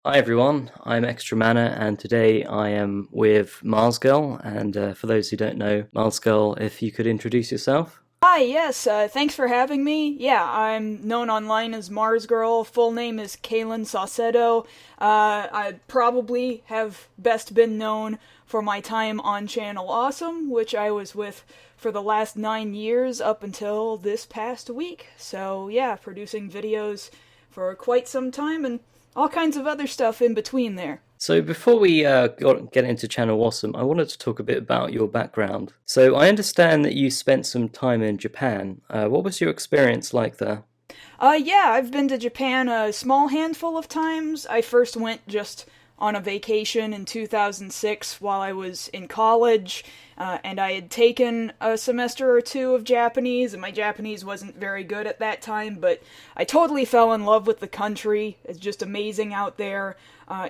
Hi everyone, I'm ExtraMana, and today I am with Marzgurl. And for those who don't know, Marzgurl, if you could introduce yourself. Hi, yes, thanks for having me. Yeah, I'm known online as Marzgurl. Full name is Kaylyn Saucedo. I probably have best been known for my time on Channel Awesome, which I was with for the last 9 years up until this past week. So, yeah, producing videos for quite some time and all kinds of other stuff in between there. So before we get into Channel Awesome, I wanted to talk a bit about your background. So I understand that you spent some time in Japan. What was your experience like there? Yeah, I've been to Japan a small handful of times. I first went just on a vacation in 2006 while I was in college, and I had taken a semester or two of Japanese, and my Japanese wasn't very good at that time, but I totally fell in love with the country. It's just amazing out there.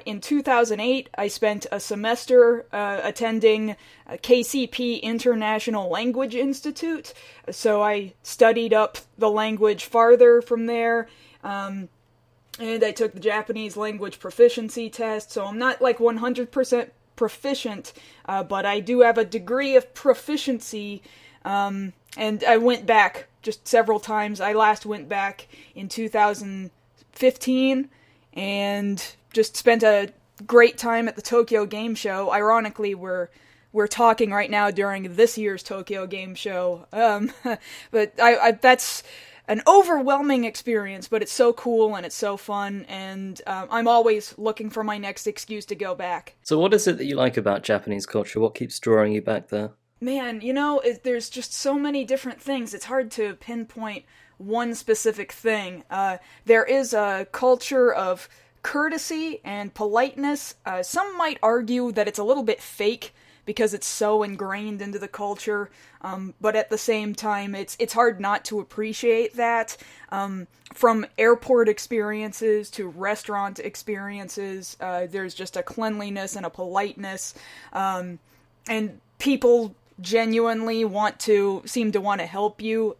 In 2008, I spent a semester attending KCP International Language Institute, so I studied up the language farther from there. And I took the Japanese language proficiency test, so I'm not like 100% proficient, but I do have a degree of proficiency. And I went back just several times. I last went back in 2015 and just spent a great time at the Tokyo Game Show. Ironically, we're talking right now during this year's Tokyo Game Show. But I that's an overwhelming experience, but it's so cool and it's so fun, and I'm always looking for my next excuse to go back. So what is it that you like about Japanese culture? What keeps drawing you back there? Man, there's just so many different things. It's hard to pinpoint one specific thing. There is a culture of courtesy and politeness. Some might argue that it's a little bit fake because it's so ingrained into the culture. But at the same time, it's hard not to appreciate that. From airport experiences to restaurant experiences, there's just a cleanliness and a politeness, and people genuinely seem to want to help you,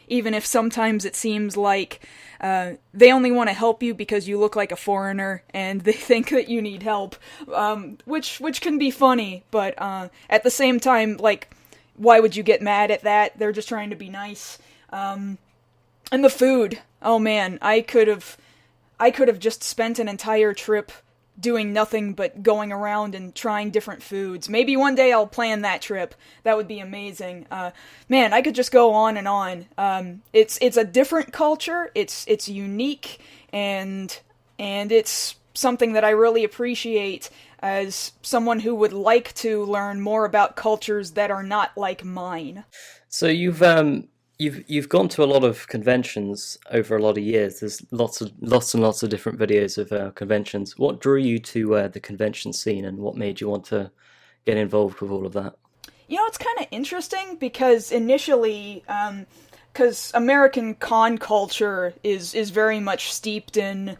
even if sometimes it seems like they only want to help you because you look like a foreigner and they think that you need help, which can be funny, but at the same time, like, why would you get mad at that? They're just trying to be nice. And the food, oh man, I could have just spent an entire trip doing nothing but going around and trying different foods. Maybe one day I'll plan that trip. That would be amazing. Man, I could just go on and on. It's a different culture. It's unique, and it's something that I really appreciate as someone who would like to learn more about cultures that are not like mine. So you've gone to a lot of conventions over a lot of years. There's lots and lots of different videos of conventions. What drew you to the convention scene, and what made you want to get involved with all of that? It's kind of interesting because initially, because American con culture is very much steeped in,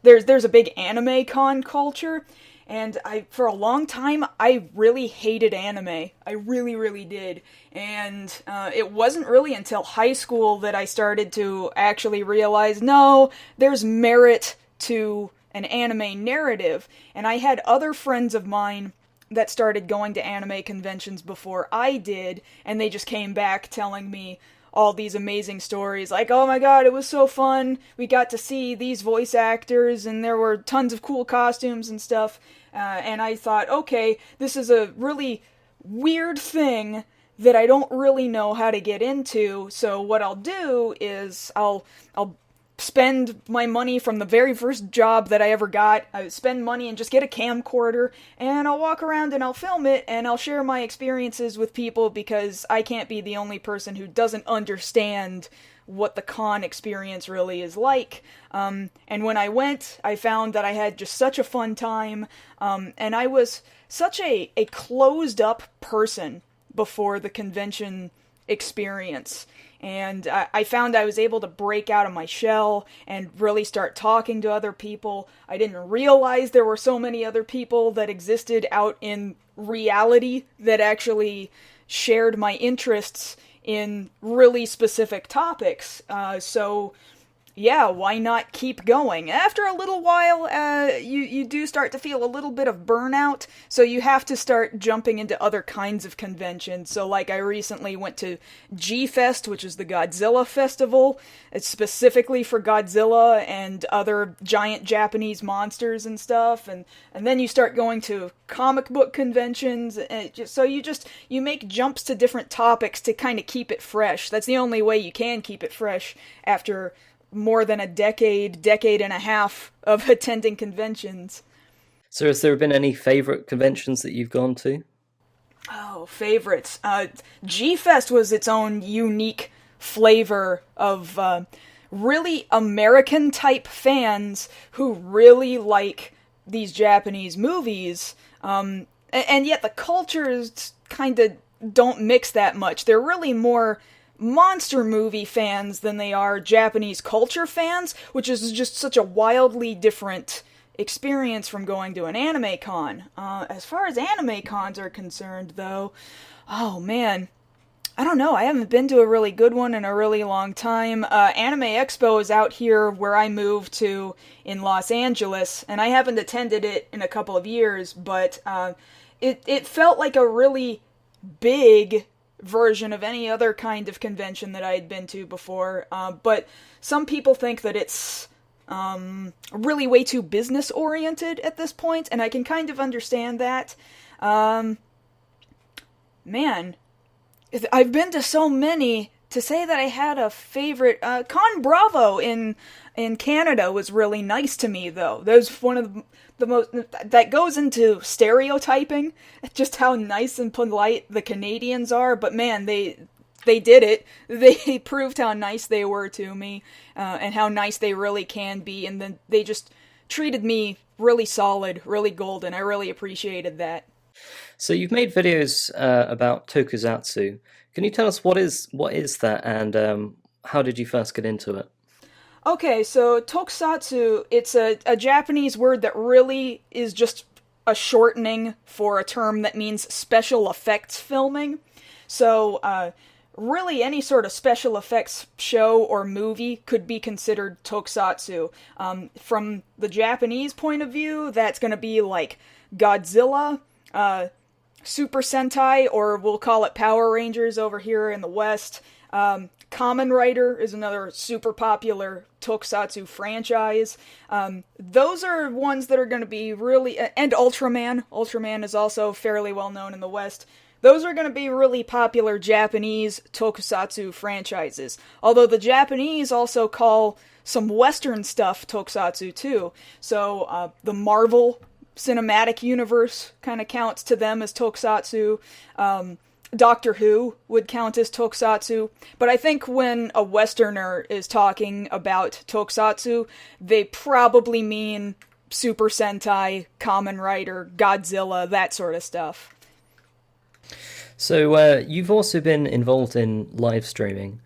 there's a big anime con culture, and for a long time I really hated anime. I really really did, and it wasn't really until high school that I started to actually realize, no, there's merit to an anime narrative, and I had other friends of mine that started going to anime conventions before I did, and they just came back telling me all these amazing stories, like, oh my god, it was so fun, we got to see these voice actors, and there were tons of cool costumes and stuff, and I thought, okay, this is a really weird thing that I don't really know how to get into, so what I'll do is I'll spend my money from the very first job that I ever got. I would spend money and just get a camcorder, and I'll walk around and I'll film it, and I'll share my experiences with people because I can't be the only person who doesn't understand what the con experience really is like. And when I went, I found that I had just such a fun time, and I was such a closed up person before the convention experience. And I found I was able to break out of my shell and really start talking to other people. I didn't realize there were so many other people that existed out in reality that actually shared my interests in really specific topics. So yeah, why not keep going? After a little while, you do start to feel a little bit of burnout, so you have to start jumping into other kinds of conventions. So, like, I recently went to G-Fest, which is the Godzilla festival. It's specifically for Godzilla and other giant Japanese monsters and stuff, and then you start going to comic book conventions, and you make jumps to different topics to kind of keep it fresh. That's the only way you can keep it fresh after more than a decade and a half of attending conventions. So has there been any favorite conventions that you've gone to? Oh, favorites. G-Fest was its own unique flavor of really American-type fans who really like these Japanese movies, and yet the cultures kind of don't mix that much. They're really more monster movie fans than they are Japanese culture fans, which is just such a wildly different experience from going to an anime con. As far as anime cons are concerned, though, oh man, I don't know. I haven't been to a really good one in a really long time. Anime Expo is out here where I moved to in Los Angeles, and I haven't attended it in a couple of years, but it felt like a really big version of any other kind of convention that I had been to before, but some people think that it's really way too business-oriented at this point, and I can kind of understand that. Man, I've been to so many, to say that I had a favorite, Con Bravo in Canada was really nice to me, though. That was one of the most, that goes into stereotyping, just how nice and polite the Canadians are, but man, they did it. They proved how nice they were to me, and how nice they really can be, and then they just treated me really solid, really golden. I really appreciated that. So you've made videos about Tokusatsu. Can you tell us what is that, and how did you first get into it? Okay, so Tokusatsu, it's a Japanese word that really is just a shortening for a term that means special effects filming. So, really any sort of special effects show or movie could be considered Tokusatsu. From the Japanese point of view, that's going to be like Godzilla, Super Sentai, or we'll call it Power Rangers over here in the West. Kamen Rider is another super popular Tokusatsu franchise. Those are ones that are going to be really... And Ultraman. Ultraman is also fairly well known in the West. Those are going to be really popular Japanese Tokusatsu franchises. Although the Japanese also call some Western stuff Tokusatsu too. So the Marvel Cinematic Universe kind of counts to them as Tokusatsu. Doctor Who would count as Tokusatsu, but I think when a Westerner is talking about Tokusatsu, they probably mean Super Sentai, Kamen Rider, Godzilla, that sort of stuff. So you've also been involved in live streaming.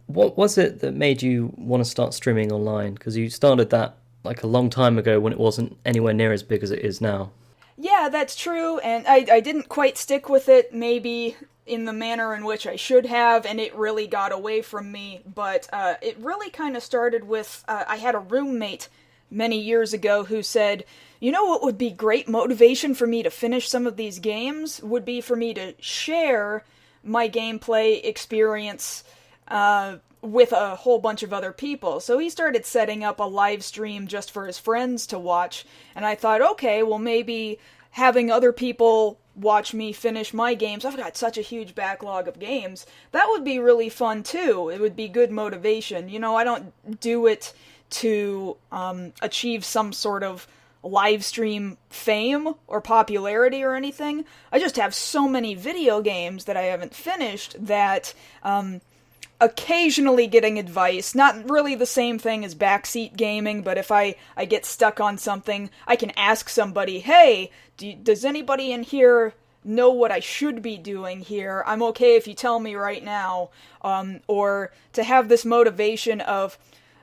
What was it that made you want to start streaming online? Because you started that like a long time ago when it wasn't anywhere near as big as it is now. Yeah, that's true, and I didn't quite stick with it, maybe in the manner in which I should have, and it really got away from me, but it really kind of started with, I had a roommate many years ago who said, you know what would be great motivation for me to finish some of these games? Would be for me to share my gameplay experience with a whole bunch of other people. So he started setting up a live stream just for his friends to watch, and I thought, okay, well maybe having other people watch me finish my games, I've got such a huge backlog of games, that would be really fun too. It would be good motivation. You know, I don't do it to achieve some sort of live stream fame or popularity or anything. I just have so many video games that I haven't finished that occasionally getting advice, not really the same thing as backseat gaming, but if I get stuck on something, I can ask somebody, hey, does anybody in here know what I should be doing here? I'm okay if you tell me right now. Or to have this motivation of,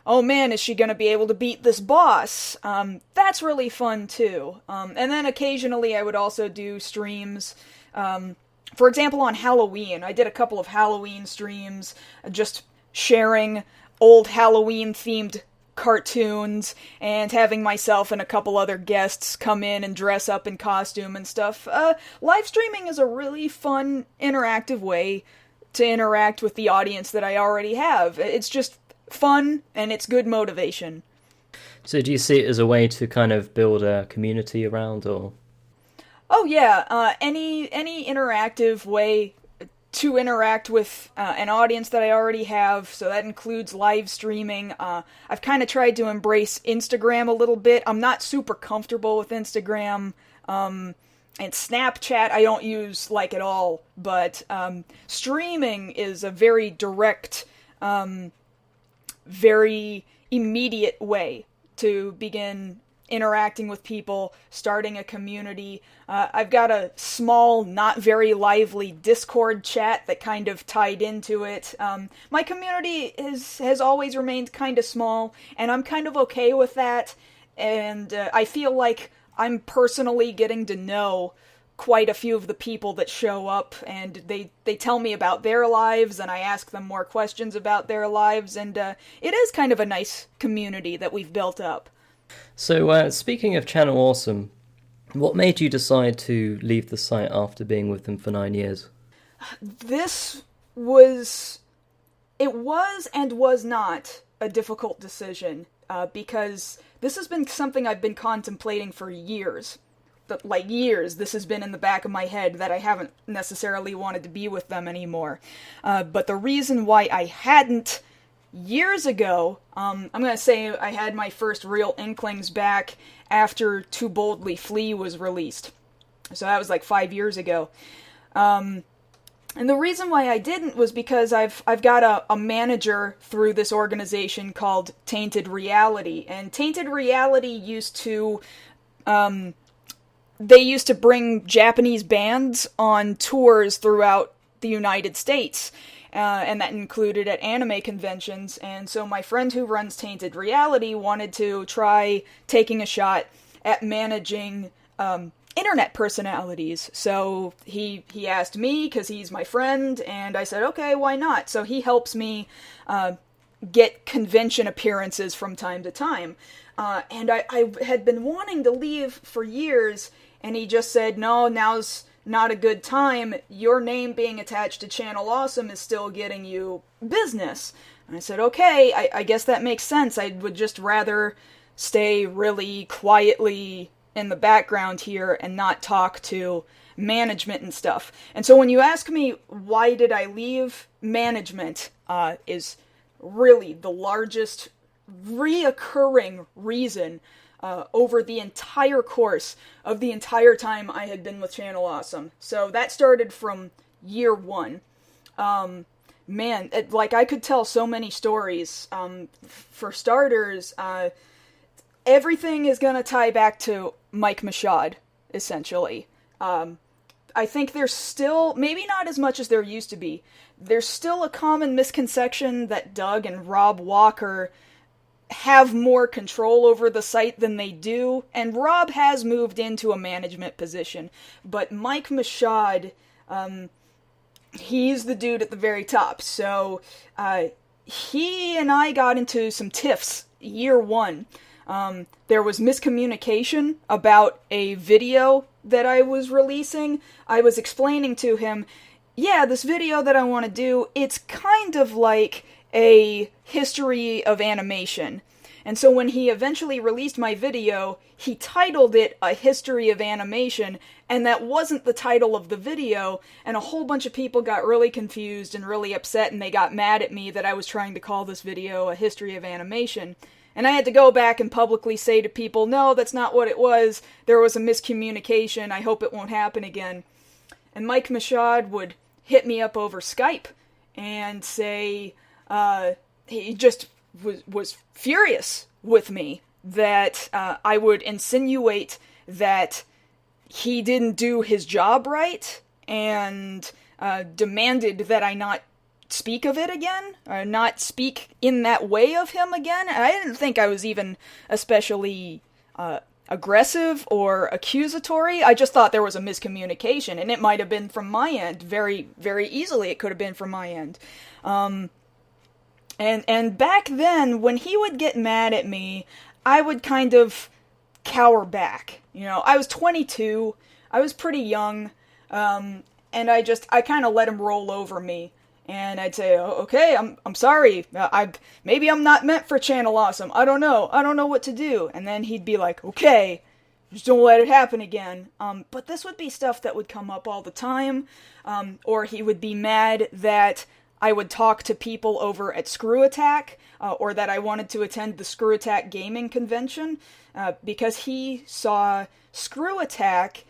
oh man, is she going to be able to beat this boss? That's really fun too. And then occasionally I would also do streams, for example, on Halloween. I did a couple of Halloween streams, just sharing old Halloween-themed cartoons, and having myself and a couple other guests come in and dress up in costume and stuff. Live streaming is a really fun, interactive way to interact with the audience that I already have. It's just fun, and it's good motivation. So do you see it as a way to kind of build a community around, or? Oh yeah, any interactive way to interact with an audience that I already have, so that includes live streaming. I've kind of tried to embrace Instagram a little bit. I'm not super comfortable with Instagram, and Snapchat I don't use like at all, but streaming is a very direct, very immediate way to begin interacting with people, starting a community. I've got a small, not very lively Discord chat that kind of tied into it. My community has always remained kind of small, and I'm kind of okay with that, and I feel like I'm personally getting to know quite a few of the people that show up, and they tell me about their lives, and I ask them more questions about their lives, and it is kind of a nice community that we've built up. So, speaking of Channel Awesome, what made you decide to leave the site after being with them for 9 years? This was... It was and was not a difficult decision, because this has been something I've been contemplating for years. Like years, this has been in the back of my head that I haven't necessarily wanted to be with them anymore. But the reason why I hadn't years ago, I'm going to say I had my first real inklings back after Too Boldly Flee was released. So that was like 5 years ago. And the reason why I didn't was because I've got a manager through this organization called Tainted Reality. And Tainted Reality used to... they used to bring Japanese bands on tours throughout the United States. And that included at anime conventions, and so my friend who runs Tainted Reality wanted to try taking a shot at managing internet personalities. So he asked me, because he's my friend, and I said, okay, why not? So he helps me get convention appearances from time to time. And I had been wanting to leave for years, and he just said, no, now's not a good time. Your name being attached to Channel Awesome is still getting you business. And I said, okay, I guess that makes sense. I would just rather stay really quietly in the background here and not talk to management and stuff. And so when you ask me why did I leave management, is really the largest reoccurring reason over the entire course of the entire time I had been with Channel Awesome. So that started from year one. Man, I could tell so many stories. For starters, everything is gonna tie back to Mike Machad, essentially. I think there's still, maybe not as much as there used to be, there's still a common misconception that Doug and Rob Walker have more control over the site than they do, and Rob has moved into a management position, but Mike Machad, he's the dude at the very top, so he and I got into some tiffs year one. There was miscommunication about a video that I was releasing. I was explaining to him, yeah, this video that I want to do, it's kind of like a history of animation. And so when he eventually released my video, he titled it A History of Animation, and that wasn't the title of the video, and a whole bunch of people got really confused and really upset, and they got mad at me that I was trying to call this video A History of Animation. And I had to go back and publicly say to people, no, that's not what it was. There was a miscommunication. I hope it won't happen again. And Mike Machad would hit me up over Skype and say, he just was furious with me that I would insinuate that he didn't do his job right, and demanded that I not speak of it again, or not speak in that way of him again. And I didn't think I was even especially aggressive or accusatory. I just thought there was a miscommunication, and it might have been from my end. Very, very easily it could have been from my end. And back then, when he would get mad at me, I would kind of cower back. You know, I was 22, I was pretty young, and I kind of let him roll over me. And I'd say, okay, I'm sorry, maybe I'm not meant for Channel Awesome, I don't know what to do. And then he'd be like, okay, just don't let it happen again. But this would be stuff that would come up all the time, or he would be mad that I would talk to people over at Screw Attack, or that I wanted to attend the Screw Attack gaming convention, because he saw Screw Attack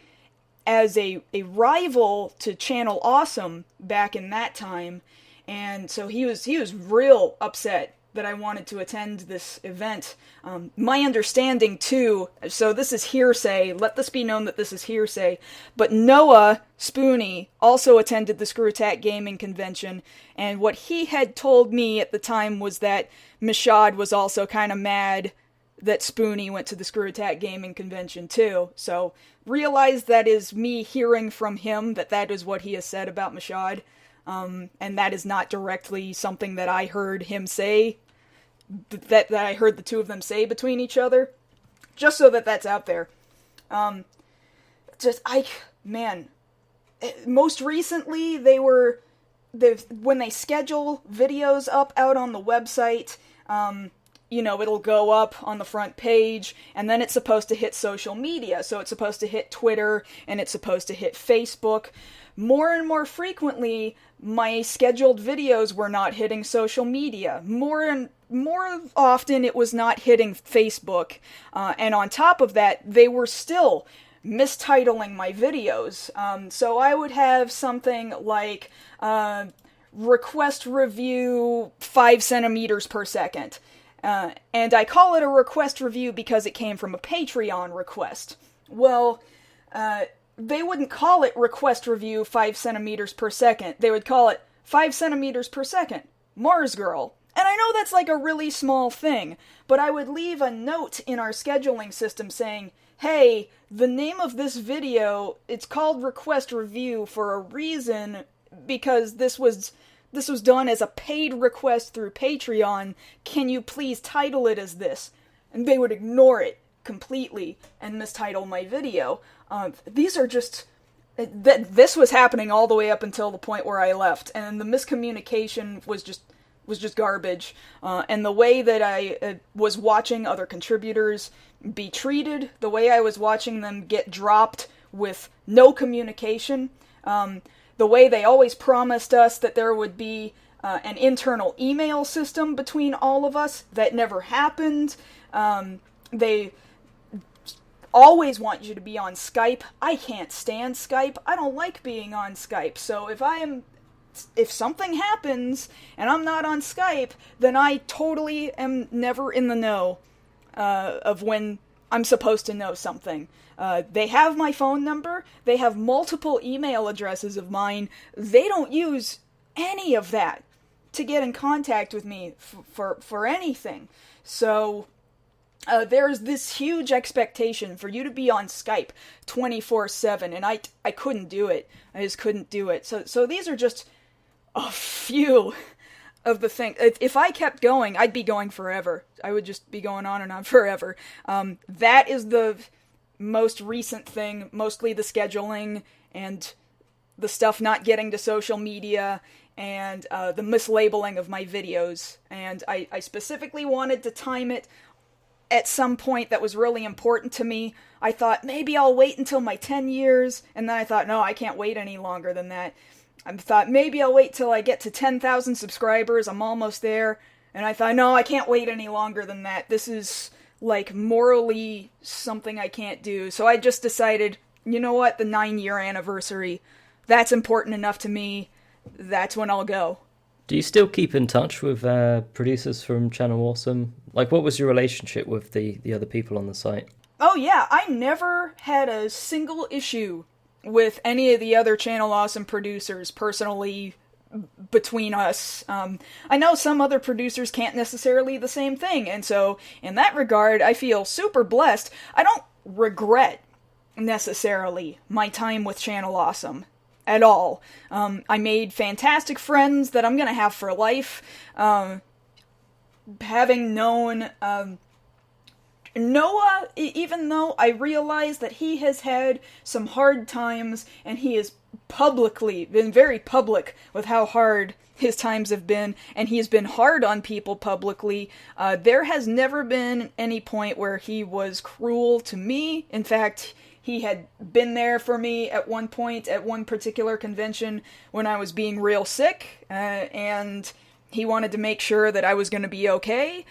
as a rival to Channel Awesome back in that time, and so he was real upset that I wanted to attend this event. My understanding too, so this is hearsay, let this be known that this is hearsay, but Noah Spoonie also attended the Screw Attack Gaming Convention, and what he had told me at the time was that Mashad was also kind of mad that Spoonie went to the Screw Attack Gaming Convention too. So realize that is me hearing from him that is what he has said about Mashad, and that is not directly something that I heard him say, that I heard the two of them say between each other, just so that that's out there. Most recently when they schedule videos up out on the website, you know, it'll go up on the front page, and then it's supposed to hit social media. So it's supposed to hit Twitter, and it's supposed to hit Facebook. More and more frequently, my scheduled videos were not hitting social media. More often, it was not hitting Facebook. And on top of that, they were still mistitling my videos. So I would have something like, request review 5 centimeters per second. And I call it a request review because it came from a Patreon request. Well, they wouldn't call it request review 5 centimeters per second. They would call it 5 centimeters per second, Marzgurl. And I know that's like a really small thing, but I would leave a note in our scheduling system saying, hey, the name of this video, it's called request review for a reason, because this was done as a paid request through Patreon. Can you please title it as this? And they would ignore it completely and mistitle my video. These are just... This was happening all the way up until the point where I left, and the miscommunication was just garbage. And the way that I was watching other contributors be treated, the way I was watching them get dropped with no communication, the way they always promised us that there would be an internal email system between all of us, that never happened. They always want you to be on Skype. I can't stand Skype. I don't like being on Skype. So if something happens and I'm not on Skype, then I totally am never in the know of when I'm supposed to know something. They have my phone number. They have multiple email addresses of mine. They don't use any of that to get in contact with me for anything. So there's this huge expectation for you to be on Skype 24/7, and I couldn't do it. I just couldn't do it. So these are just a few of the things. If I kept going, I'd be going forever. I would just be going on and on forever. That is the most recent thing, mostly the scheduling and the stuff not getting to social media and the mislabeling of my videos. And I specifically wanted to time it at some point that was really important to me. I thought, maybe I'll wait until my 10 years, and then I thought, no, I can't wait any longer than that. I thought, maybe I'll wait till I get to 10,000 subscribers, I'm almost there, and I thought, no, I can't wait any longer than that. This is, like, morally something I can't do. So I just decided, you know what, the 9-year anniversary, that's important enough to me, that's when I'll go. Do you still keep in touch with producers from Channel Awesome? Like, what was your relationship with the other people on the site? Oh yeah, I never had a single issue with any of the other Channel Awesome producers, personally, between us. I know some other producers can't necessarily the same thing, and so, in that regard, I feel super blessed. I don't regret, necessarily, my time with Channel Awesome. At all. I made fantastic friends that I'm gonna have for life. having known Noah, even though I realize that he has had some hard times, and he has publicly been very public with how hard his times have been, and he's been hard on people publicly, there has never been any point where he was cruel to me. In fact, he had been there for me at one point, at one particular convention, when I was being real sick, and he wanted to make sure that I was going to be okay.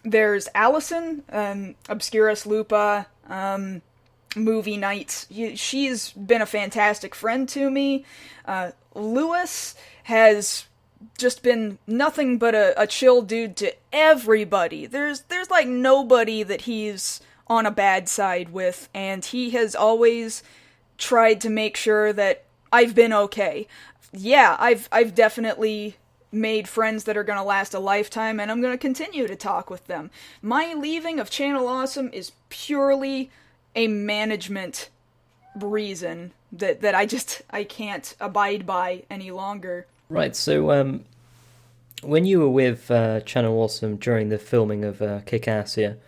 There's Allison, Obscurus Lupa, Movie Nights. She's been a fantastic friend to me. Lewis has just been nothing but a chill dude to everybody. There's like nobody that he's on a bad side with, and he has always tried to make sure that I've been okay. Yeah, I've definitely made friends that are going to last a lifetime, and I'm going to continue to talk with them. My leaving of Channel Awesome is purely a management reason that I can't abide by any longer. Right, so when you were with Channel Awesome during the filming of Kick-Ass here,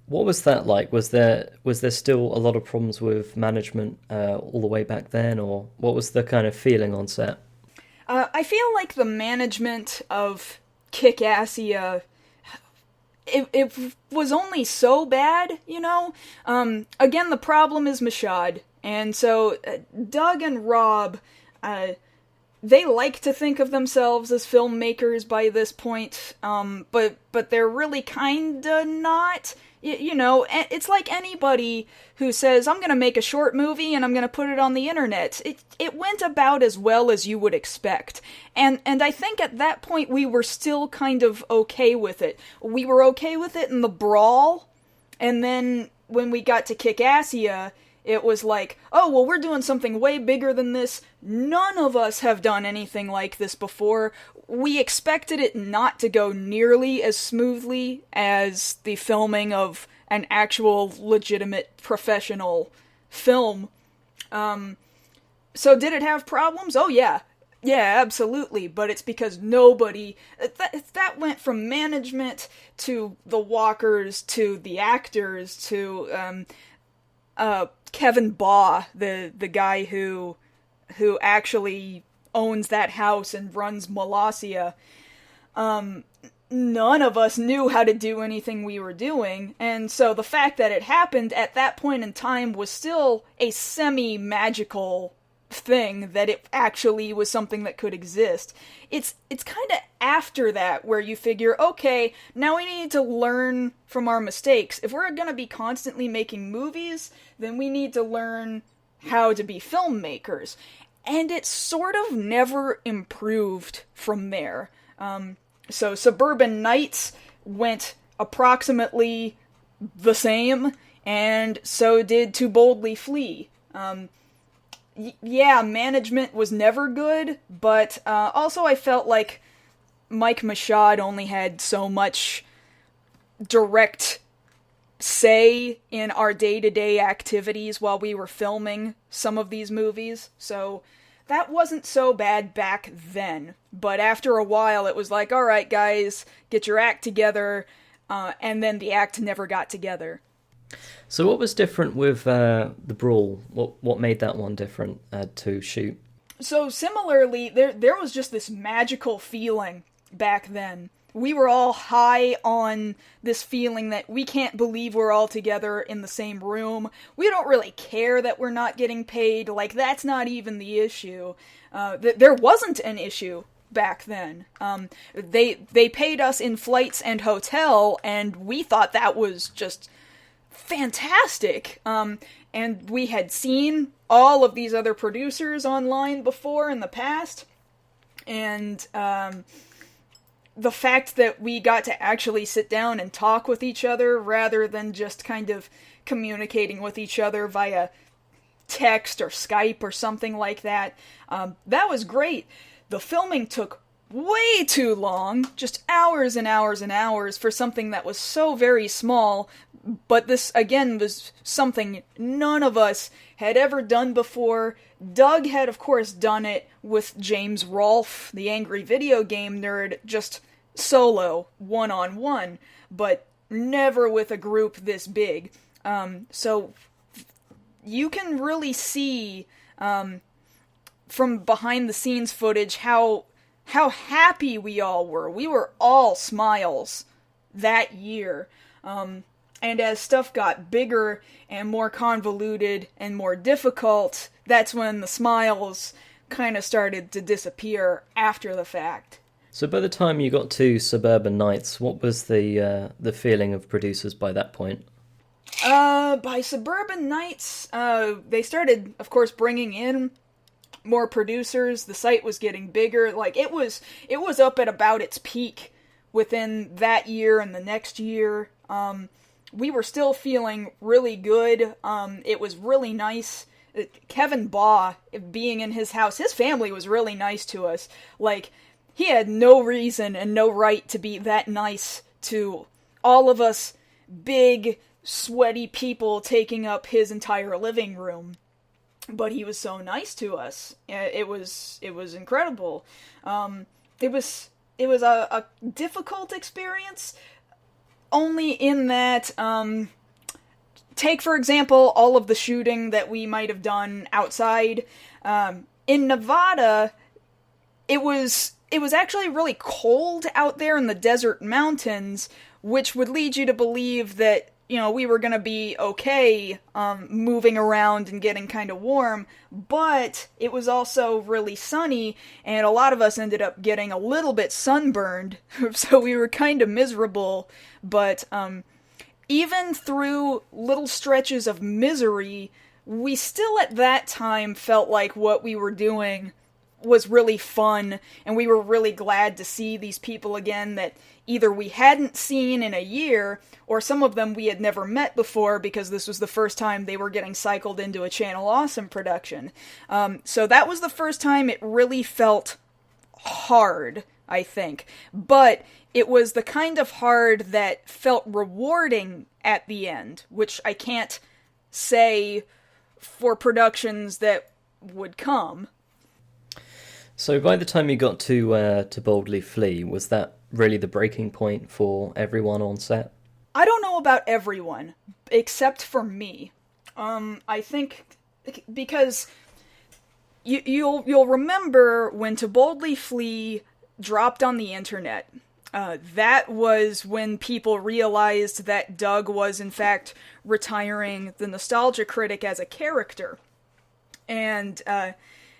what was that like? Was there still a lot of problems with management all the way back then, or what was the kind of feeling on set? I feel like the management of Kick-Assia, it was only so bad, you know? Again, the problem is Mashad, and so Doug and Rob, they like to think of themselves as filmmakers by this point, but they're really kinda not. You know, it's like anybody who says, I'm gonna make a short movie and I'm gonna put it on the internet. It went about as well as you would expect. And I think at that point we were still kind of okay with it. We were okay with it in the brawl, and then when we got to Kick-Assia, it was like, oh, well, we're doing something way bigger than this. None of us have done anything like this before. We expected it not to go nearly as smoothly as the filming of an actual, legitimate, professional film. So did it have problems? Oh, yeah. Yeah, absolutely. But it's because nobody... That went from management to the walkers to the actors to... Kevin Baugh, the guy who actually owns that house and runs Molossia, none of us knew how to do anything we were doing, and so the fact that it happened at that point in time was still a semi-magical thing, that it actually was something that could exist. It's kind of after that where you figure, okay, now we need to learn from our mistakes. If we're going to be constantly making movies, then we need to learn how to be filmmakers. And it sort of never improved from there. So Suburban Nights went approximately the same, and so did To Boldly Flee. Yeah, management was never good, but also I felt like Mike Mashad only had so much direct say in our day-to-day activities while we were filming some of these movies, so that wasn't so bad back then. But after a while, it was like, alright guys, get your act together, and then the act never got together. So what was different with the Brawl? What made that one different to shoot? So similarly, there was just this magical feeling back then. We were all high on this feeling that we can't believe we're all together in the same room. We don't really care that we're not getting paid. Like, that's not even the issue. There wasn't an issue back then. They paid us in flights and hotel, and we thought that was just fantastic. And we had seen all of these other producers online before in the past, and the fact that we got to actually sit down and talk with each other rather than just kind of communicating with each other via text or Skype or something like that, that was great. The filming took way too long, just hours and hours and hours for something that was so very small, but this, again, was something none of us had ever done before. Doug had, of course, done it with James Rolfe, the angry video game nerd, just solo, one-on-one, but never with a group this big. So you can really see from behind the scenes footage how happy we all were. We were all smiles that year. And as stuff got bigger and more convoluted and more difficult, that's when the smiles kind of started to disappear after the fact. So by the time you got to Suburban Nights, what was the feeling of producers by that point? By Suburban Nights, they started, of course, bringing in more producers. The site was getting bigger. Like, it was up at about its peak within that year and the next year. We were still feeling really good. It was really nice. Kevin Baugh, being in his house, his family was really nice to us. Like, he had no reason and no right to be that nice to all of us big, sweaty people taking up his entire living room. But he was so nice to us. It was incredible. It was a difficult experience, only in that, take for example all of the shooting that we might have done outside. In Nevada, it was actually really cold out there in the desert mountains, which would lead you to believe that, you know, we were going to be okay moving around and getting kind of warm, but it was also really sunny, and a lot of us ended up getting a little bit sunburned, so we were kind of miserable, but even through little stretches of misery, we still at that time felt like what we were doing was really fun, and we were really glad to see these people again that either we hadn't seen in a year, or some of them we had never met before because this was the first time they were getting cycled into a Channel Awesome production. So that was the first time it really felt hard, I think. But it was the kind of hard that felt rewarding at the end, which I can't say for productions that would come. So by the time you got to Boldly Flee, was that really the breaking point for everyone on set? I don't know about everyone, except for me. I think because you'll remember when To Boldly Flee dropped on the internet. That was when people realized that Doug was in fact retiring the Nostalgia Critic as a character, and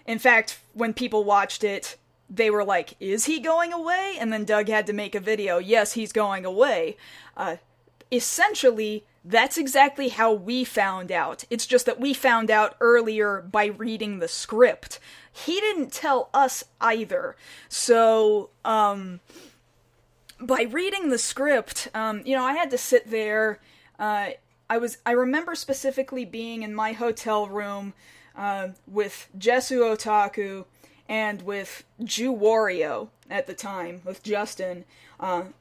in fact, when people watched it, they were like, is he going away? And then Doug had to make a video, yes, he's going away. Essentially, that's exactly how we found out. It's just that we found out earlier by reading the script. He didn't tell us either. So, by reading the script, I had to sit there. I remember specifically being in my hotel room with Jesu Otaku and with JewWario at the time, with Justin,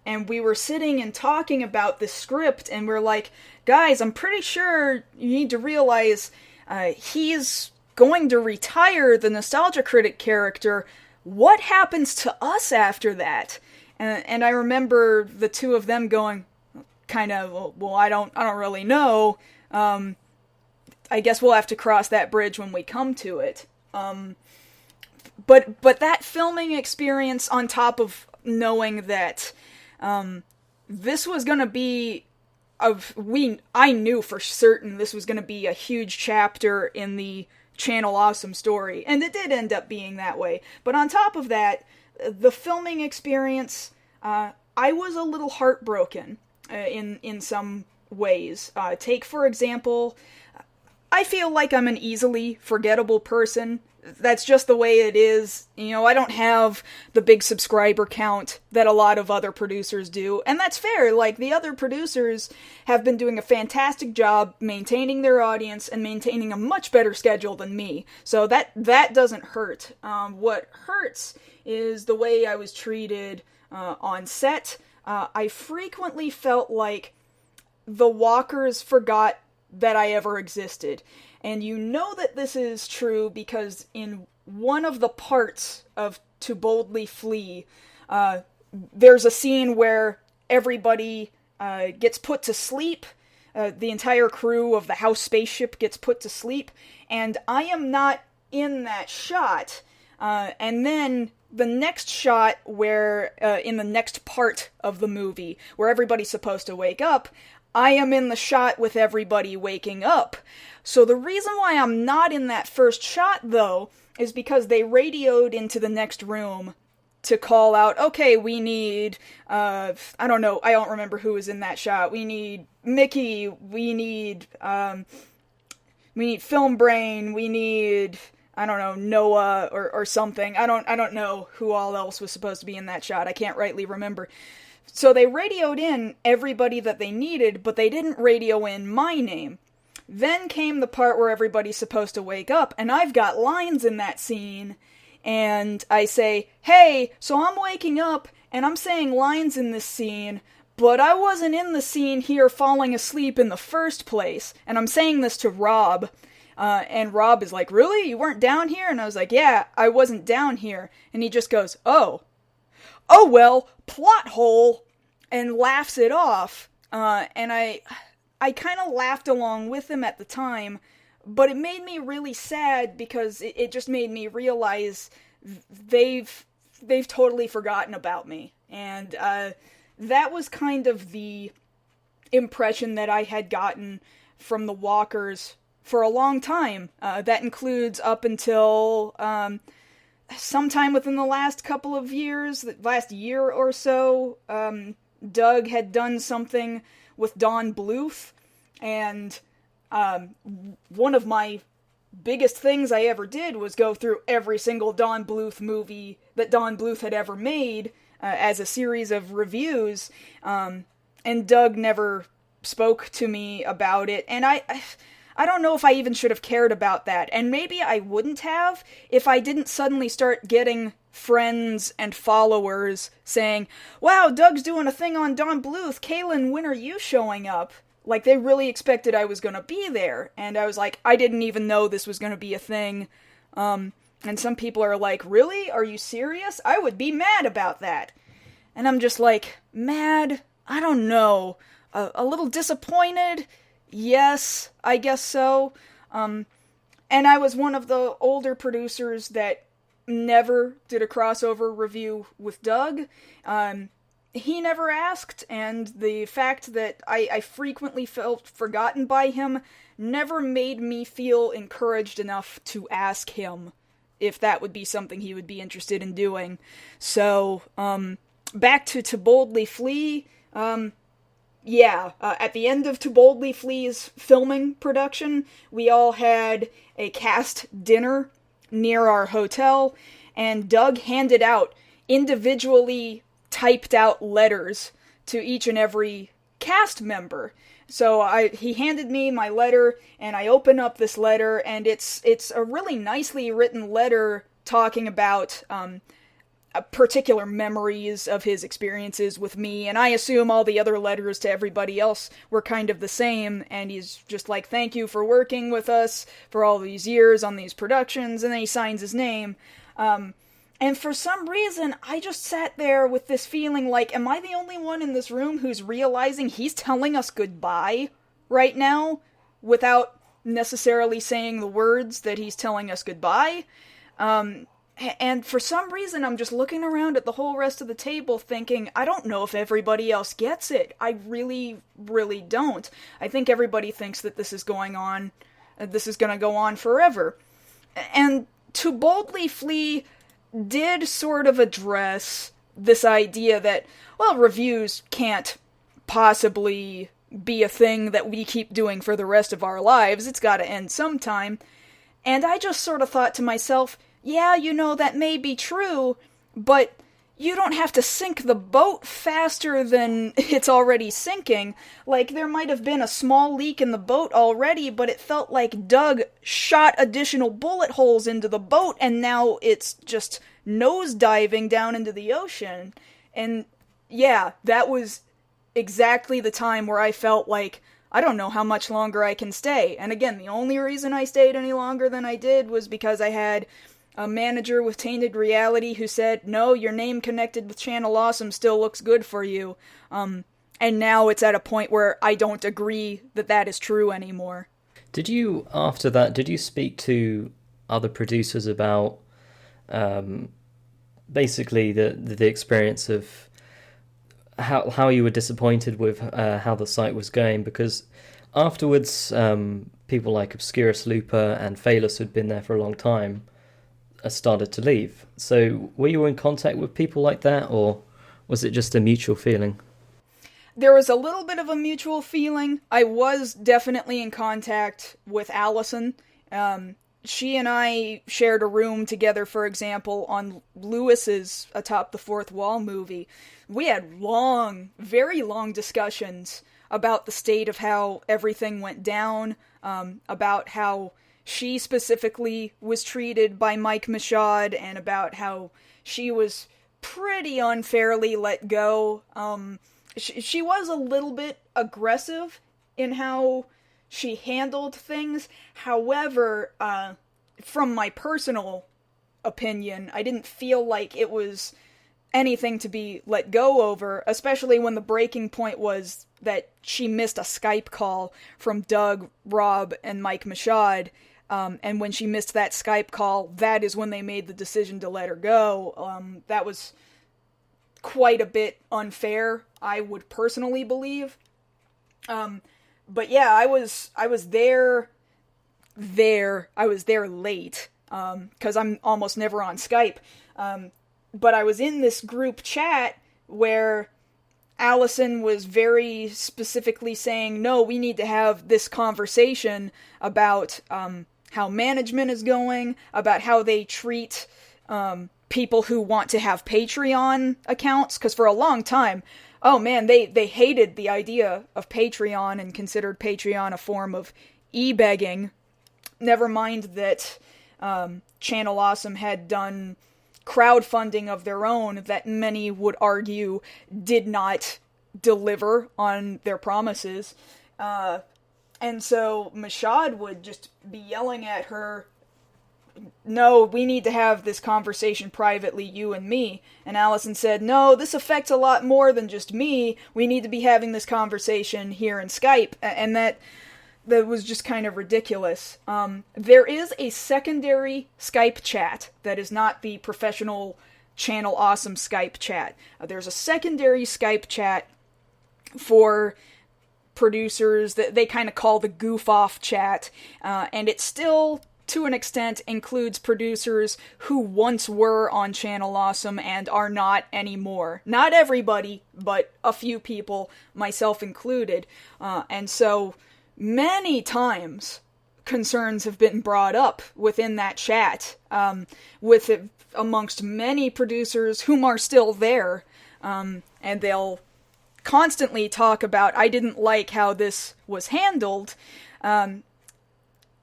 and we were sitting and talking about the script, and we're like, guys, I'm pretty sure you need to realize he's going to retire the Nostalgia Critic character. What happens to us after that? And I remember the two of them going, kind of, well, I don't really know. I guess we'll have to cross that bridge when we come to it. But that filming experience, on top of knowing that this was going to be I knew for certain this was going to be a huge chapter in the Channel Awesome story, and it did end up being that way. But on top of that, the filming experience, I was a little heartbroken in some ways. Take, for example, I feel like I'm an easily forgettable person. That's just the way it is. I don't have the big subscriber count that a lot of other producers do, and that's fair. Like, the other producers have been doing a fantastic job maintaining their audience and maintaining a much better schedule than me, so that doesn't hurt. What hurts is the way I was treated on set. I frequently felt like the walkers forgot that I ever existed. And you know that this is true because in one of the parts of To Boldly Flee, there's a scene where everybody gets put to sleep. The entire crew of the house spaceship gets put to sleep, and I am not in that shot. And then the next shot where, in the next part of the movie, where everybody's supposed to wake up, I am in the shot with everybody waking up. So the reason why I'm not in that first shot, though, is because they radioed into the next room to call out, okay, we need, I don't know, I don't remember who was in that shot. We need Mickey, we need Film Brain, we need, I don't know, Noah or something. I don't know who all else was supposed to be in that shot. I can't rightly remember. So they radioed in everybody that they needed, but they didn't radio in my name. Then came the part where everybody's supposed to wake up, and I've got lines in that scene, and I say, hey, so I'm waking up, and I'm saying lines in this scene, but I wasn't in the scene here falling asleep in the first place, and I'm saying this to Rob, and Rob is like, really? You weren't down here? And I was like, yeah, I wasn't down here, and he just goes, oh well, plot hole, and laughs it off, and I kind of laughed along with him at the time, but it made me really sad because it just made me realize they've totally forgotten about me. And that was kind of the impression that I had gotten from the Walkers for a long time. That includes up until sometime within the last couple of years, the last year or so, Doug had done something with Don Bluth, and one of my biggest things I ever did was go through every single Don Bluth movie that Don Bluth had ever made as a series of reviews, and Doug never spoke to me about it, and I don't know if I even should have cared about that, and maybe I wouldn't have if I didn't suddenly start getting friends and followers saying, wow, Doug's doing a thing on Don Bluth, Kaylyn, when are you showing up? Like, they really expected I was gonna be there, and I was like, I didn't even know this was gonna be a thing, and some people are like, really? Are you serious? I would be mad about that. And I'm just like, mad? I don't know. A little disappointed? Yes, I guess so. And I was one of the older producers that never did a crossover review with Doug. He never asked, and the fact that I frequently felt forgotten by him never made me feel encouraged enough to ask him if that would be something he would be interested in doing. So, back to Boldly Flee, at the end of To Boldly Flee's filming production, we all had a cast dinner near our hotel, and Doug handed out individually typed out letters to each and every cast member. So he handed me my letter, and I open up this letter, and it's a really nicely written letter talking about particular memories of his experiences with me, and I assume all the other letters to everybody else were kind of the same, and he's just like, thank you for working with us for all these years on these productions, and then he signs his name. And for some reason, I just sat there with this feeling like, am I the only one in this room who's realizing he's telling us goodbye right now without necessarily saying the words that he's telling us goodbye? And for some reason, I'm just looking around at the whole rest of the table thinking, I don't know if everybody else gets it. I really, really don't. I think everybody thinks that this is going to go on forever. And To Boldly Flee did sort of address this idea that, well, reviews can't possibly be a thing that we keep doing for the rest of our lives. It's gotta end sometime. And I just sort of thought to myself, yeah, that may be true, but you don't have to sink the boat faster than it's already sinking. Like, there might have been a small leak in the boat already, but it felt like Doug shot additional bullet holes into the boat, and now it's just nosediving down into the ocean. And yeah, that was exactly the time where I felt like, I don't know how much longer I can stay. And again, the only reason I stayed any longer than I did was because I had a manager with tainted reality who said, no, your name connected with Channel Awesome still looks good for you. And now it's at a point where I don't agree that that is true anymore. After that, did you speak to other producers about basically the experience of how you were disappointed with how the site was going? Because afterwards, people like Obscurus Looper and Phalus, who'd been there for a long time, started to leave. So were you in contact with people like that, or was it just a mutual feeling? There was a little bit of a mutual feeling. I was definitely in contact with Allison. She and I shared a room together, for example, on Lewis's Atop the Fourth Wall movie. We had long, very long discussions about the state of how everything went down, about how she specifically was treated by Mike Michaud, and about how she was pretty unfairly let go. She was a little bit aggressive in how she handled things. However, from my personal opinion, I didn't feel like it was anything to be let go over, especially when the breaking point was that she missed a Skype call from Doug, Rob, and Mike Michaud. And when she missed that Skype call, that is when they made the decision to let her go. That was quite a bit unfair, I would personally believe. But yeah, I was there late, because I'm almost never on Skype. But I was in this group chat where Allison was very specifically saying, no, we need to have this conversation about how management is going, about how they treat people who want to have Patreon accounts, because for a long time, oh man, they hated the idea of Patreon and considered Patreon a form of e-begging. Never mind that Channel Awesome had done crowdfunding of their own that many would argue did not deliver on their promises. And so Michaud would just be yelling at her, no, we need to have this conversation privately, you and me. And Allison said, no, this affects a lot more than just me. We need to be having this conversation here in Skype. And that was just kind of ridiculous. There is a secondary Skype chat that is not the professional Channel Awesome Skype chat. There's a secondary Skype chat for producers that they kind of call the goof-off chat. And it still, to an extent, includes producers who once were on Channel Awesome and are not anymore. Not everybody, but a few people, myself included. And so many times concerns have been brought up within that chat, amongst many producers whom are still there, and they'll constantly talk about, I didn't like how this was handled, and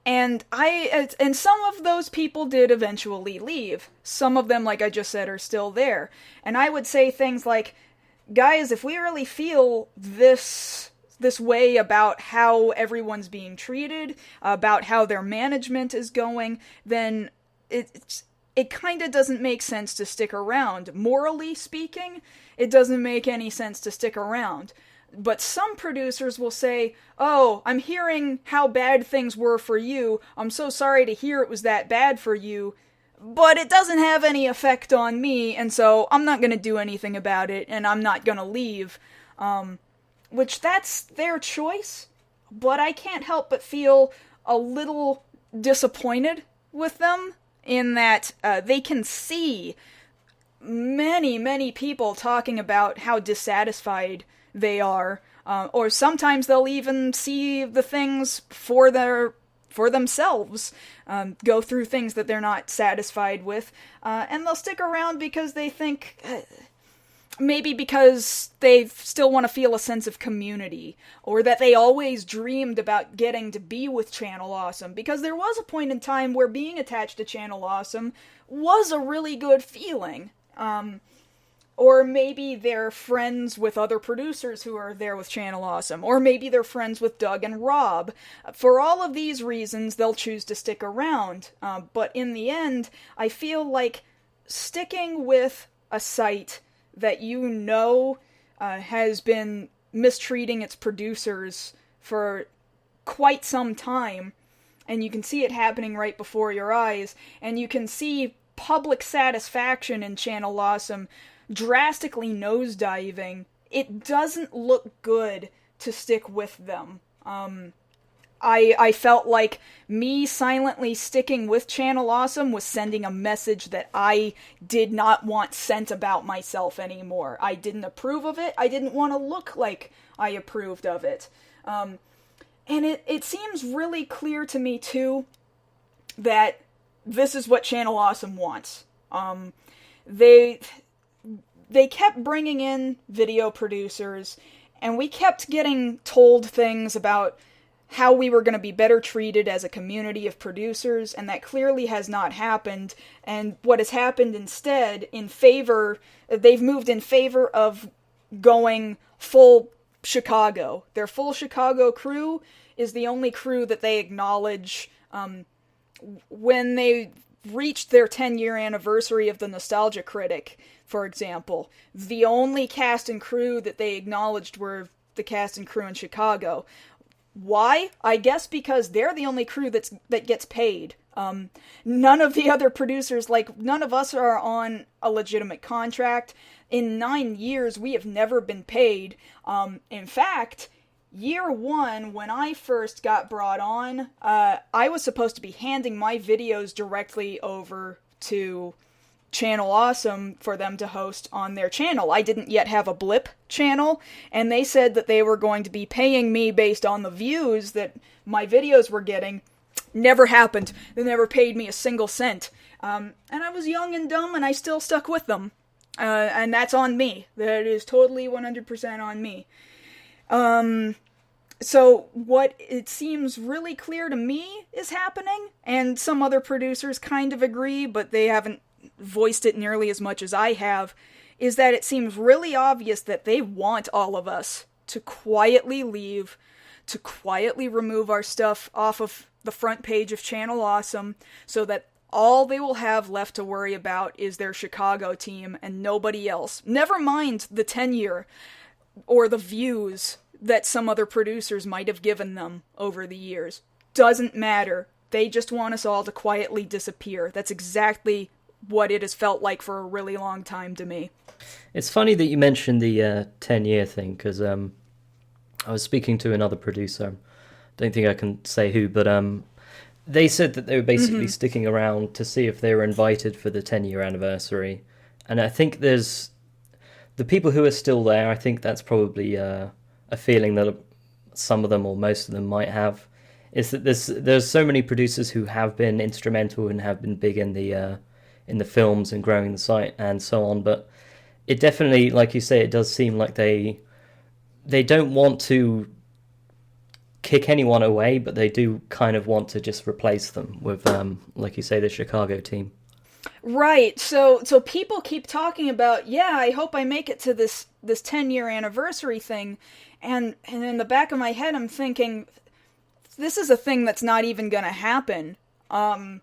some of those people did eventually leave. Some of them, like I just said, are still there. And I would say things like, guys, if we really feel this way about how everyone's being treated, about how their management is going, then it kind of doesn't make sense to stick around. Morally speaking, it doesn't make any sense to stick around. But some producers will say, oh, I'm hearing how bad things were for you. I'm so sorry to hear it was that bad for you. But it doesn't have any effect on me, and so I'm not going to do anything about it, and I'm not going to leave. Which, that's their choice, but I can't help but feel a little disappointed with them, in that they can see many, many people talking about how dissatisfied they are, or sometimes they'll even see the things for themselves, go through things that they're not satisfied with, and they'll stick around because they think, maybe because they still want to feel a sense of community, or that they always dreamed about getting to be with Channel Awesome, because there was a point in time where being attached to Channel Awesome was a really good feeling. Or maybe they're friends with other producers who are there with Channel Awesome. Or maybe they're friends with Doug and Rob. For all of these reasons, they'll choose to stick around. But in the end, I feel like sticking with a site that you know has been mistreating its producers for quite some time, and you can see it happening right before your eyes, and you can see public satisfaction in Channel Awesome drastically nosediving, it doesn't look good to stick with them. I felt like me silently sticking with Channel Awesome was sending a message that I did not want sent about myself anymore. I didn't approve of it. I didn't want to look like I approved of it. And it seems really clear to me, too, that this is what Channel Awesome wants. They kept bringing in video producers, and we kept getting told things about how we were going to be better treated as a community of producers, and that clearly has not happened. And what has happened instead, they've moved in favor of going full Chicago. Their full Chicago crew is the only crew that they acknowledge. When they reached their 10-year anniversary of the Nostalgia Critic, for example, the only cast and crew that they acknowledged were the cast and crew in Chicago. Why? I guess because they're the only crew that gets paid. None of the other producers, none of us are on a legitimate contract. In 9 years, we have never been paid. In fact, year one, when I first got brought on, I was supposed to be handing my videos directly over to Channel Awesome for them to host on their channel. I didn't yet have a blip channel, and they said that they were going to be paying me based on the views that my videos were getting. Never happened. They never paid me a single cent. And I was young and dumb, and I still stuck with them. And that's on me. That is totally 100% on me. So what it seems really clear to me is happening, and some other producers kind of agree, but they haven't voiced it nearly as much as I have, is that it seems really obvious that they want all of us to quietly leave, to quietly remove our stuff off of the front page of Channel Awesome, so that all they will have left to worry about is their Chicago team and nobody else. Never mind the tenure or the views that some other producers might have given them over the years. Doesn't matter. They just want us all to quietly disappear. That's exactly what it has felt like for a really long time to me. It's funny that you mentioned the 10-year thing, because I was speaking to another producer. Don't think I can say who, but they said that they were basically sticking around to see if they were invited for the 10-year anniversary. And I think there's the people who are still there, I think that's probably a feeling that some of them or most of them might have, is that there's so many producers who have been instrumental and have been big in the films and growing the site and so on, but it definitely, like you say, it does seem like they don't want to kick anyone away, but they do kind of want to just replace them with, like you say, the Chicago team. Right. So people keep talking about, yeah, I hope I make it to this 10-year anniversary thing, and in the back of my head, I'm thinking, this is a thing that's not even going to happen. One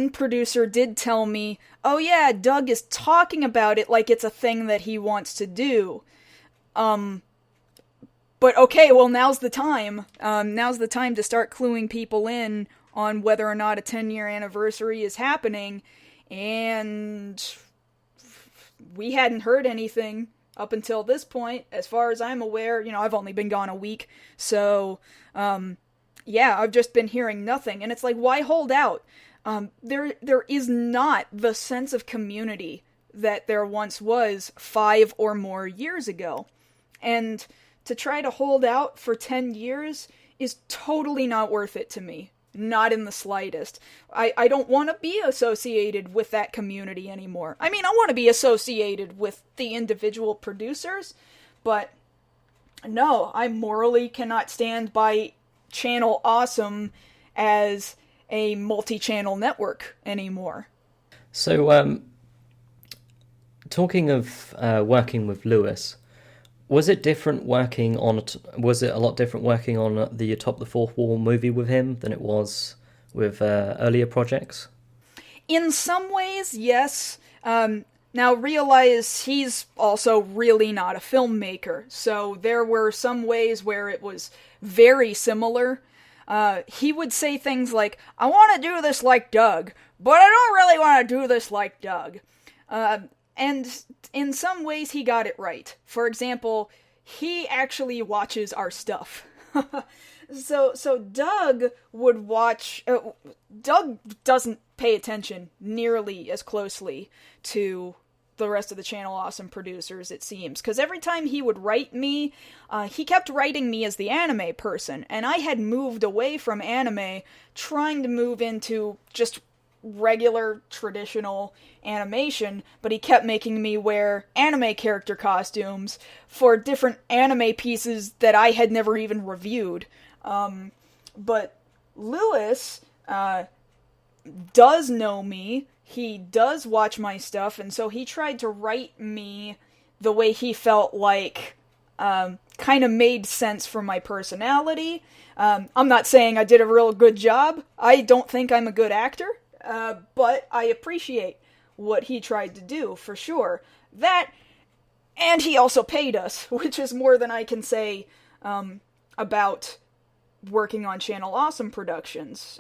producer did tell me, oh yeah, Doug is talking about it like it's a thing that he wants to do. But okay, well, now's the time. Now's the time to start cluing people in on whether or not a 10-year anniversary is happening. And we hadn't heard anything up until this point. As far as I'm aware, I've only been gone a week. So, yeah, I've just been hearing nothing. And it's like, why hold out? There is not the sense of community that there once was 5 or more years ago. And to try to hold out for 10 years is totally not worth it to me. Not in the slightest. I don't want to be associated with that community anymore. I mean, I want to be associated with the individual producers, but no, I morally cannot stand by Channel Awesome as a multi-channel network anymore. So, talking of working with Lewis, was it different working on? Was it a lot different working on the Atop the Fourth Wall movie with him than it was with earlier projects? In some ways, yes. Now realize he's also really not a filmmaker, so there were some ways where it was very similar. He would say things like, I want to do this like Doug, but I don't really want to do this like Doug. And in some ways he got it right. For example, he actually watches our stuff. So Doug would watch. Doug doesn't pay attention nearly as closely to the rest of the Channel Awesome producers, it seems. Because every time he would write me, he kept writing me as the anime person. And I had moved away from anime, trying to move into just regular, traditional animation, but he kept making me wear anime character costumes for different anime pieces that I had never even reviewed. But Lewis does know me, he does watch my stuff, and so he tried to write me the way he felt like kind of made sense for my personality. I'm not saying I did a real good job. I don't think I'm a good actor, but I appreciate what he tried to do, for sure. That, and he also paid us, which is more than I can say about working on Channel Awesome Productions.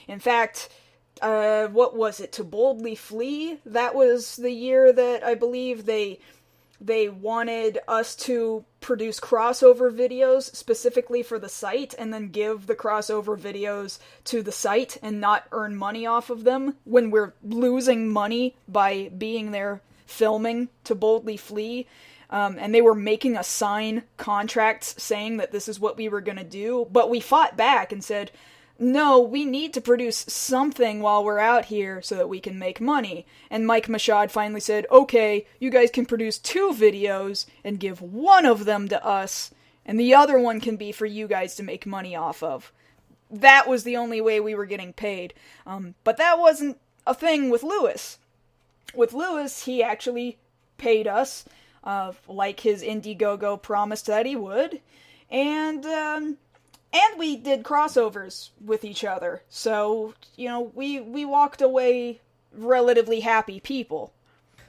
In fact, what was it, To Boldly Flee? That was the year that I believe they wanted us to produce crossover videos specifically for the site and then give the crossover videos to the site and not earn money off of them when we're losing money by being there filming To Boldly Flee. And they were making us sign contracts saying that this is what we were going to do, but we fought back and said, no, we need to produce something while we're out here so that we can make money. And Mike Mashad finally said, okay, you guys can produce 2 videos and give one of them to us, and the other one can be for you guys to make money off of. That was the only way we were getting paid. But that wasn't a thing with Lewis. With Lewis, he actually paid us, like his Indiegogo promised that he would, and we did crossovers with each other, so, you know, we walked away relatively happy people.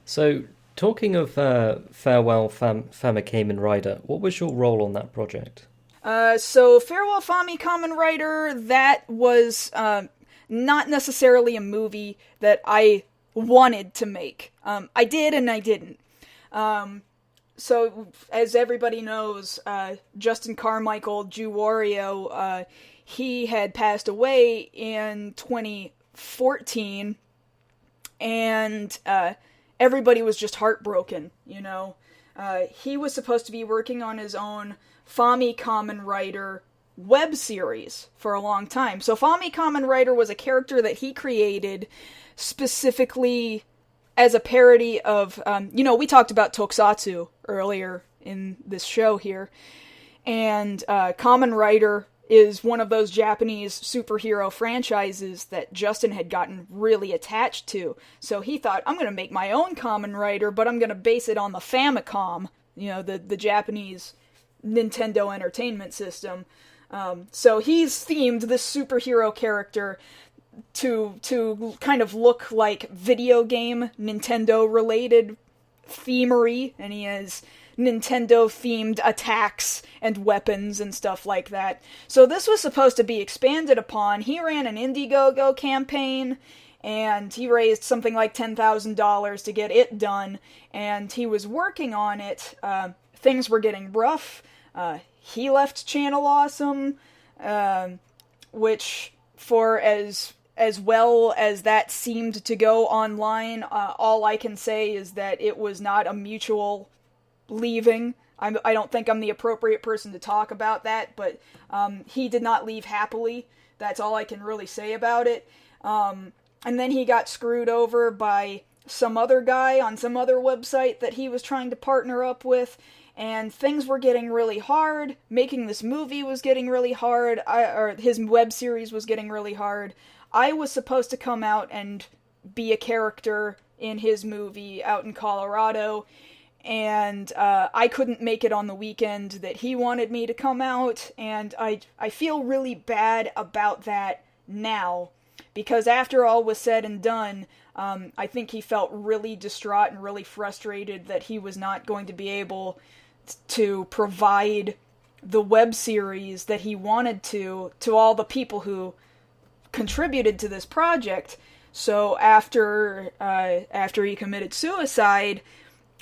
So, talking of Farewell FamiKamen Rider, what was your role on that project? So Farewell FamiKamen Rider, that was not necessarily a movie that I wanted to make. I did and I didn't. So, as everybody knows, Justin Carmichael, JewWario, he had passed away in 2014, and everybody was just heartbroken, you know. He was supposed to be working on his own FamiKamen Rider web series for a long time. So FamiKamen Rider was a character that he created specifically as a parody of, we talked about Tokusatsu earlier in this show here, and Kamen Rider is one of those Japanese superhero franchises that Justin had gotten really attached to. So he thought, I'm going to make my own Kamen Rider, but I'm going to base it on the Famicom, the Japanese Nintendo Entertainment System. So he's themed this superhero character to kind of look like video game Nintendo related themery, and he has Nintendo themed attacks and weapons and stuff like that. So this was supposed to be expanded upon. He ran an Indiegogo campaign, and he raised something like $10,000 to get it done, and he was working on it. Things were getting rough. He left Channel Awesome, which, for as well as that seemed to go online, all I can say is that it was not a mutual leaving. I don't think I'm the appropriate person to talk about that, but he did not leave happily. That's all I can really say about it. And then he got screwed over by some other guy on some other website that he was trying to partner up with, and things were getting really hard. Making this movie was getting really hard, or his web series was getting really hard. I was supposed to come out and be a character in his movie out in Colorado, and I couldn't make it on the weekend that he wanted me to come out, and I feel really bad about that now, because after all was said and done, I think he felt really distraught and really frustrated that he was not going to be able to provide the web series that he wanted to all the people who contributed to this project. So after he committed suicide,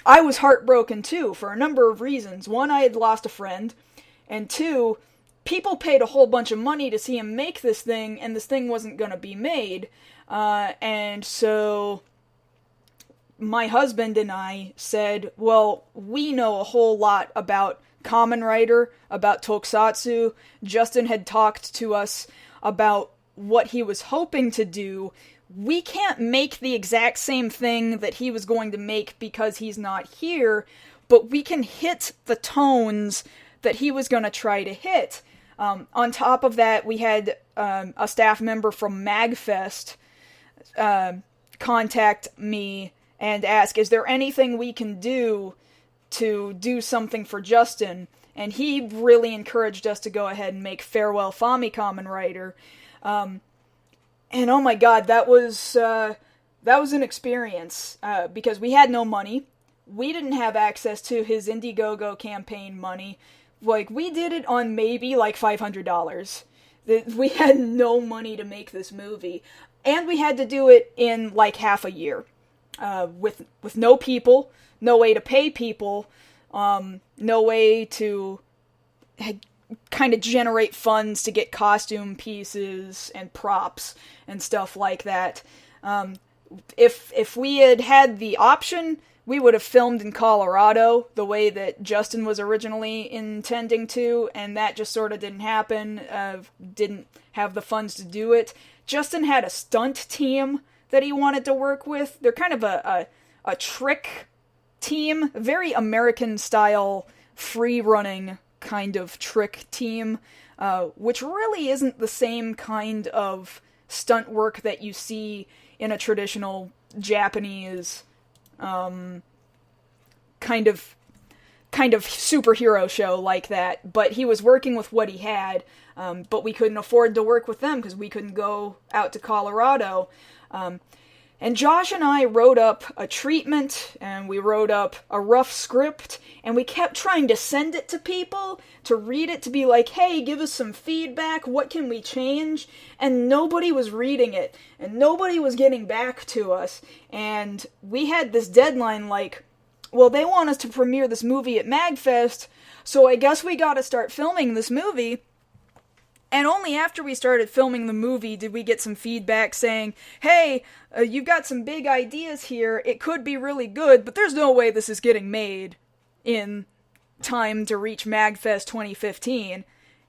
I was heartbroken too, for a number of reasons. One, I had lost a friend, and two, people paid a whole bunch of money to see him make this thing, and this thing wasn't going to be made. And so my husband and I said, well, we know a whole lot about Kamen Rider, about Tokusatsu. Justin had talked to us about what he was hoping to do. We can't make the exact same thing that he was going to make because he's not here, but we can hit the tones that he was going to try to hit. On top of that, we had a staff member from MagFest contact me and ask, is there anything we can do to do something for Justin? And he really encouraged us to go ahead and make Farewell FamiKamen Rider. And oh my god, that was an experience, because we had no money. We didn't have access to his Indiegogo campaign money. Like, we did it on maybe like $500. We had no money to make this movie. And we had to do it in like half a year. With no people, no way to pay people, no way to kind of generate funds to get costume pieces and props and stuff like that. If we had had the option, we would have filmed in Colorado the way that Justin was originally intending to, and that just sort of didn't happen. Didn't have the funds to do it. Justin had a stunt team that he wanted to work with. They're kind of a trick team, very American-style, free-running kind of trick team, which really isn't the same kind of stunt work that you see in a traditional Japanese kind of superhero show like that. But he was working with what he had, but we couldn't afford to work with them because we couldn't go out to Colorado. And Josh and I wrote up a treatment, and we wrote up a rough script, and we kept trying to send it to people, to read it, to be like, hey, give us some feedback, what can we change? And nobody was reading it, and nobody was getting back to us, and we had this deadline like, well, they want us to premiere this movie at MagFest, so I guess we gotta start filming this movie. And only after we started filming the movie did we get some feedback saying, hey, you've got some big ideas here, it could be really good, but there's no way this is getting made in time to reach MagFest 2015.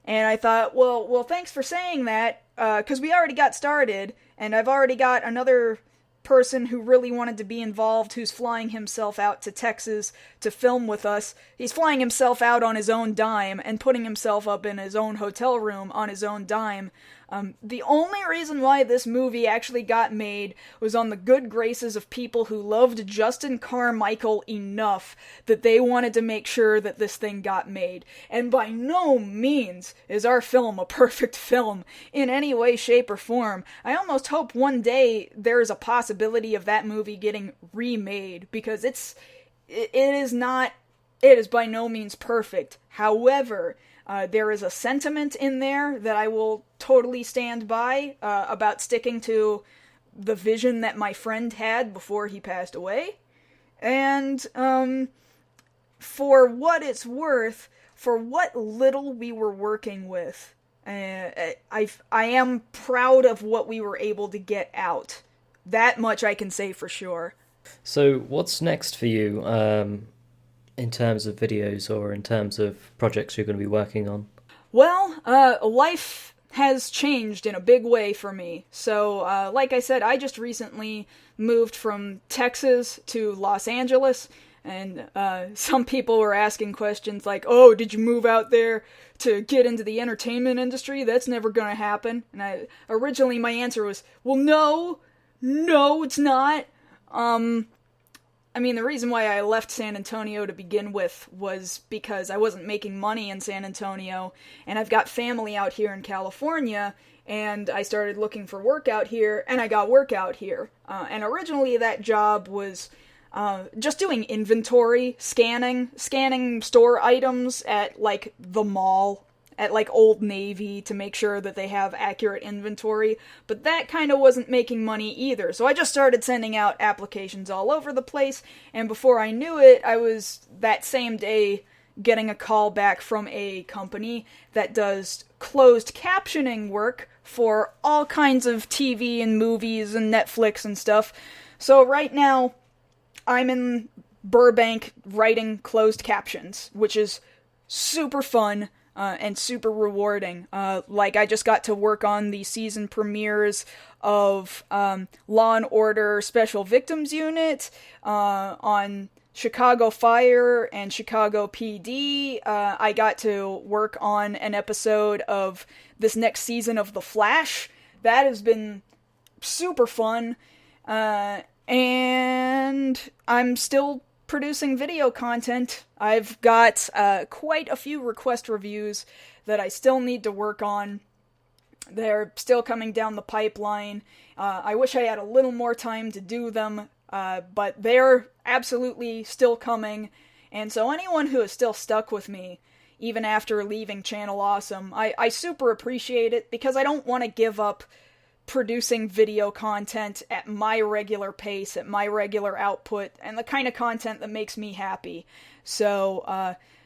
And I thought, well, thanks for saying that, because we already got started, and I've already got another person who really wanted to be involved who's flying himself out to Texas to film with us. He's flying himself out on his own dime and putting himself up in his own hotel room on his own dime. The only reason why this movie actually got made was on the good graces of people who loved Justin Carmichael enough that they wanted to make sure that this thing got made. And by no means is our film a perfect film in any way, shape, or form. I almost hope one day there is a possibility of that movie getting remade, because it is by no means perfect. However, there is a sentiment in there that I will totally stand by, about sticking to the vision that my friend had before he passed away. And, for what it's worth, for what little we were working with, I am proud of what we were able to get out. That much I can say for sure. So what's next for you, in terms of videos or in terms of projects you're going to be working on? Well, life has changed in a big way for me. So, like I said, I just recently moved from Texas to Los Angeles, and some people were asking questions like, oh, did you move out there to get into the entertainment industry? That's never gonna happen. And originally my answer was, well, no, it's not. I mean, the reason why I left San Antonio to begin with was because I wasn't making money in San Antonio, and I've got family out here in California, and I started looking for work out here, and I got work out here. And originally that job was just doing inventory, scanning store items at, like, the mall, at, like, Old Navy to make sure that they have accurate inventory, but that kind of wasn't making money either, so I just started sending out applications all over the place, and before I knew it, I was, that same day, getting a call back from a company that does closed captioning work for all kinds of TV and movies and Netflix and stuff. So right now, I'm in Burbank writing closed captions, which is super fun. And super rewarding. Like, I just got to work on the season premieres of Law and Order Special Victims Unit, on Chicago Fire and Chicago PD. I got to work on an episode of this next season of The Flash. That has been super fun. And I'm still producing video content. I've got quite a few request reviews that I still need to work on. They're still coming down the pipeline. I wish I had a little more time to do them, but they're absolutely still coming. And so anyone who is still stuck with me, even after leaving Channel Awesome, I super appreciate it, because I don't want to give up producing video content at my regular pace, at my regular output, and the kind of content that makes me happy. So,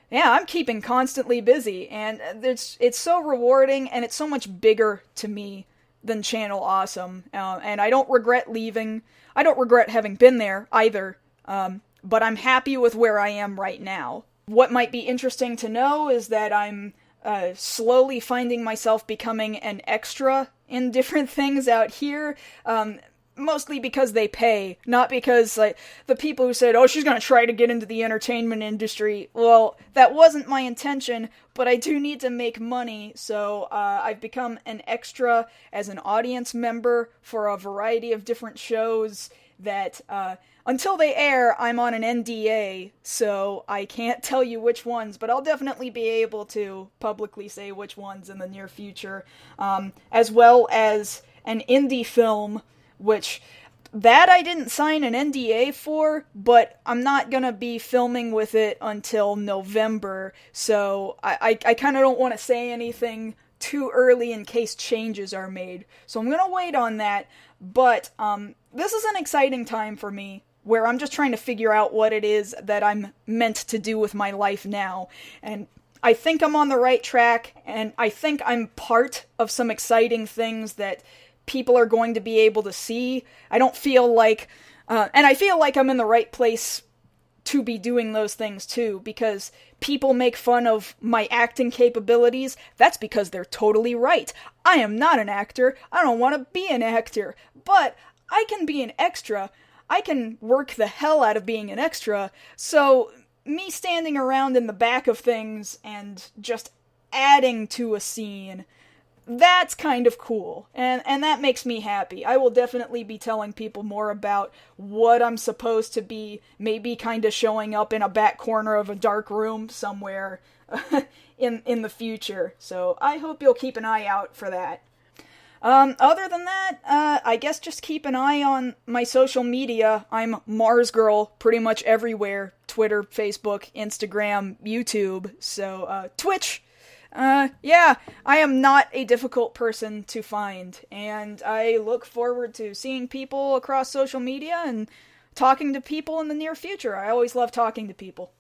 yeah, I'm keeping constantly busy, and it's so rewarding, and it's so much bigger to me than Channel Awesome, and I don't regret leaving. I don't regret having been there, either, but I'm happy with where I am right now. What might be interesting to know is that I'm slowly finding myself becoming an extra in different things out here, mostly because they pay, not because, like, the people who said, oh, she's gonna try to get into the entertainment industry. Well, that wasn't my intention, but I do need to make money, so I've become an extra as an audience member for a variety of different shows that, until they air, I'm on an NDA, so I can't tell you which ones, but I'll definitely be able to publicly say which ones in the near future, as well as an indie film, which, that I didn't sign an NDA for, but I'm not gonna be filming with it until November, so I kind of don't want to say anything too early in case changes are made, so I'm gonna wait on that, but this is an exciting time for me, where I'm just trying to figure out what it is that I'm meant to do with my life now, and I think I'm on the right track, and I think I'm part of some exciting things that people are going to be able to see. I don't feel like, and I feel like I'm in the right place to be doing those things too, because people make fun of my acting capabilities. That's because they're totally right. I am not an actor. I don't want to be an actor, but I can be an extra. I can work the hell out of being an extra, so me standing around in the back of things and just adding to a scene, that's kind of cool, and that makes me happy. I will definitely be telling people more about what I'm supposed to be, maybe kind of showing up in a back corner of a dark room somewhere in the future, so I hope you'll keep an eye out for that. Other than that, I guess just keep an eye on my social media. I'm Marzgurl pretty much everywhere. Twitter, Facebook, Instagram, YouTube, so, Twitch. Yeah, I am not a difficult person to find, and I look forward to seeing people across social media and talking to people in the near future. I always love talking to people.